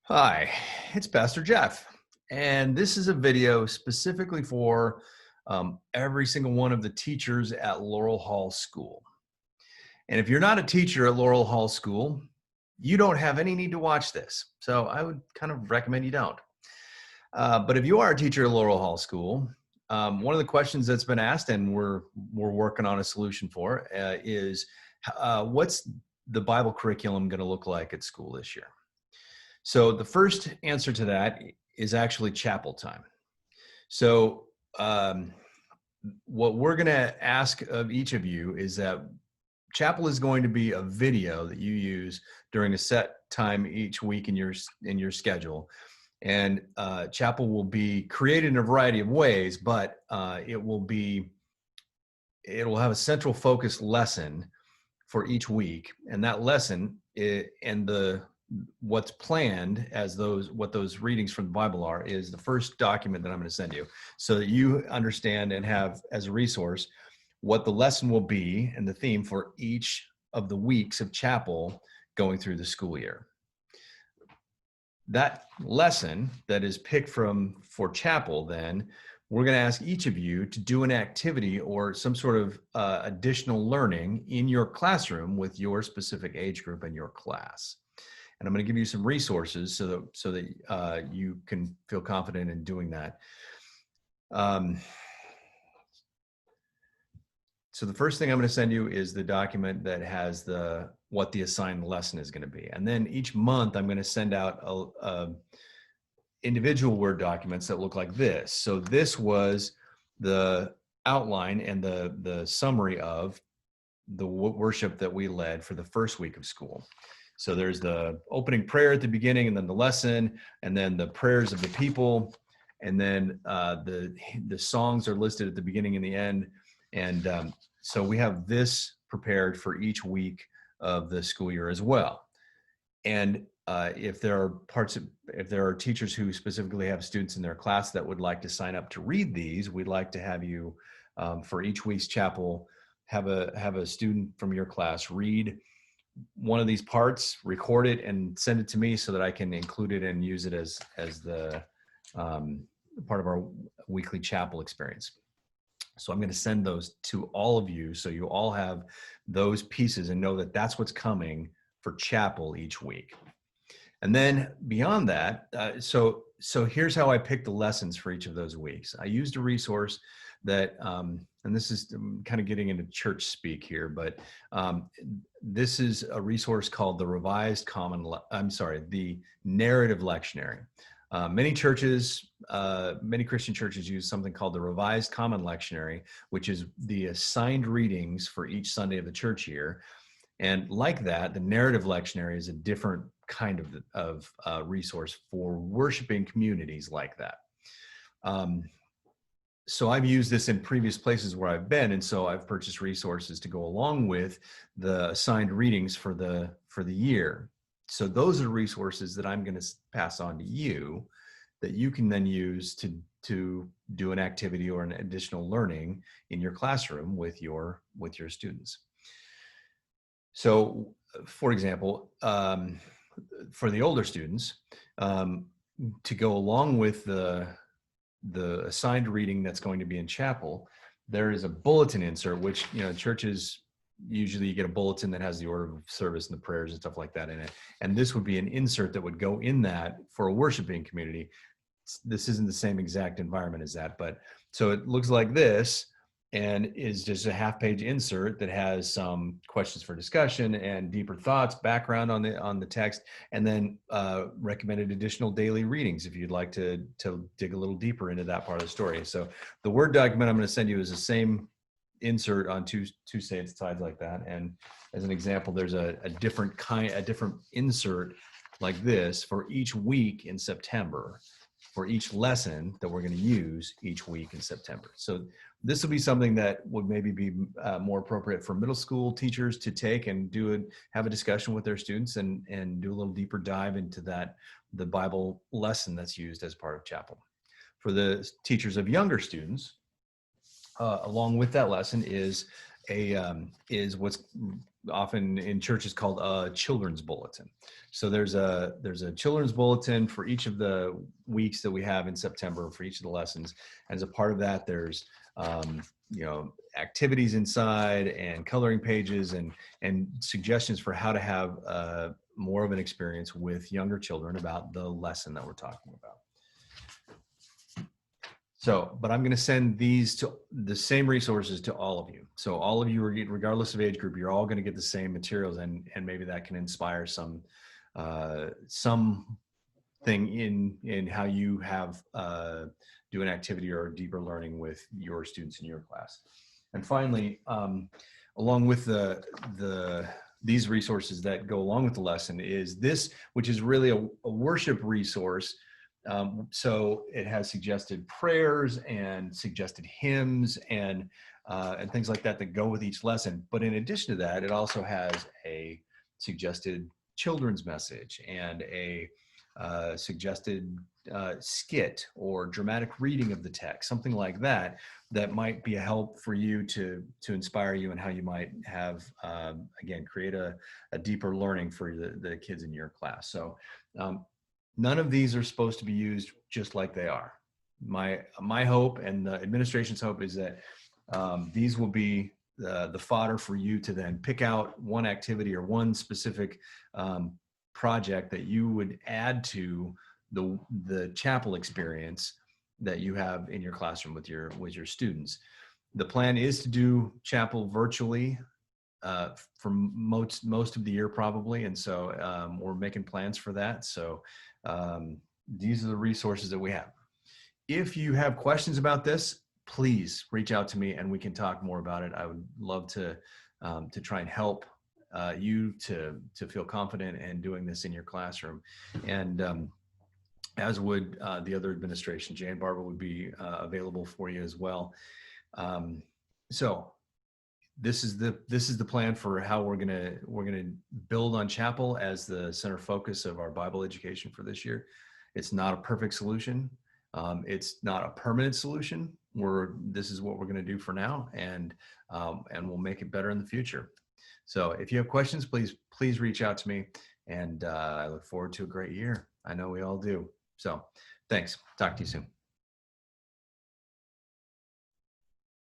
Hi, it's Pastor Jeff, and this is a video specifically for every single one of the teachers at Laurel Hall School. And if you're not a teacher at Laurel Hall School, you don't have any need to watch this. So I would kind of recommend you don't. But if you are a teacher at Laurel Hall School, one of the questions that's been asked, and we're working on a solution for, is what's the Bible curriculum going to look like at school this year? So the first answer to that is actually chapel time. So what we're going to ask of each of you is that chapel is going to be a video that you use during a set time each week in your schedule, and chapel will be created in a variety of ways, but it will have a central focus lesson for each week, and that lesson and the what's planned as what those readings from the Bible are is the first document that I'm going to send you, so that you understand and have as a resource what the lesson will be and the theme for each of the weeks of chapel going through the school year. That lesson that is picked for chapel, then we're going to ask each of you to do an activity or some sort of additional learning in your classroom with your specific age group and your class. And I'm going to give you some resources so that you can feel confident in doing that. So the first thing I'm going to send you is the document that has what the assigned lesson is going to be. And then each month I'm going to send out individual Word documents that look like this. So this was the outline and the summary of the worship that we led for the first week of school. So there's the opening prayer at the beginning, and then the lesson, and then the prayers of the people, and then the songs are listed at the beginning and the end. And so we have this prepared for each week of the school year as well. And if there are teachers who specifically have students in their class that would like to sign up to read these, we'd like to have you for each week's chapel have a student from your class read one of these parts, record it, and send it to me so that I can include it and use it as the part of our weekly chapel experience. So I'm going to send those to all of you, so you all have those pieces and know that that's what's coming for chapel each week. And then beyond that, so here's how I picked the lessons for each of those weeks. I used a resource that, and this is kind of getting into church speak here, but this is a resource called the the Narrative Lectionary. Many Christian churches use something called the Revised Common Lectionary, which is the assigned readings for each Sunday of the church year. And like that, the Narrative Lectionary is a different kind of resource for worshiping communities like that. So I've used this in previous places where I've been, and so I've purchased resources to go along with the assigned readings for the year. So those are resources that I'm going to pass on to you that you can then use to do an activity or an additional learning in your classroom with your students. So, for example, for the older students, to go along with the assigned reading that's going to be in chapel, there is a bulletin insert, which, churches usually you get a bulletin that has the order of service and the prayers and stuff like that in it. And this would be an insert that would go in that for a worshiping community. This isn't the same exact environment as that, but so it looks like this, and is just a half-page insert that has some questions for discussion and deeper thoughts, background on the text, and then recommended additional daily readings if you'd like to dig a little deeper into that part of the story. So the Word document I'm going to send you is the same insert on two sides like that. And as an example, there's a different insert like this for each week in September, for each lesson that we're going to use each week in September. So this will be something that would maybe be more appropriate for middle school teachers to take and have a discussion with their students and do a little deeper dive into the Bible lesson that's used as part of chapel. For the teachers of younger students, along with that lesson is what's often in churches called a children's bulletin. So there's a children's bulletin for each of the weeks that we have in September for each of the lessons. And as a part of that, there's activities inside and coloring pages and suggestions for how to have more of an experience with younger children about the lesson that we're talking about. So, but I'm going to send these to the same resources to all of you. So all of you, regardless of age group, you're all going to get the same materials, and maybe that can inspire some thing in how you have do an activity or deeper learning with your students in your class. And finally, along with these resources that go along with the lesson is this, which is really a worship resource. So it has suggested prayers and suggested hymns and things like that that go with each lesson. But in addition to that, it also has a suggested children's message and a suggested skit or dramatic reading of the text, something like that, that might be a help for you to inspire you and how you might have, again, create a deeper learning for the kids in your class. So none of these are supposed to be used just like they are. My hope and the administration's hope is that these will be the fodder for you to then pick out one activity or one specific project that you would add to the chapel experience that you have in your classroom with your students. The plan is to do chapel virtually for most of the year probably, and so we're making plans for that. So these are the resources that we have. If you have questions about this, please reach out to me and we can talk more about it. I would love to try and help you to feel confident in doing this in your classroom. And as would the other administration. Jay and Barbara would be available for you as well. So this is the plan for how we're gonna build on chapel as the center focus of our Bible education for this year. It's not a perfect solution. It's not a permanent solution. This is what we're gonna do for now, and we'll make it better in the future. So if you have questions, please reach out to me, and I look forward to a great year. I know we all do. So thanks. Talk to you soon.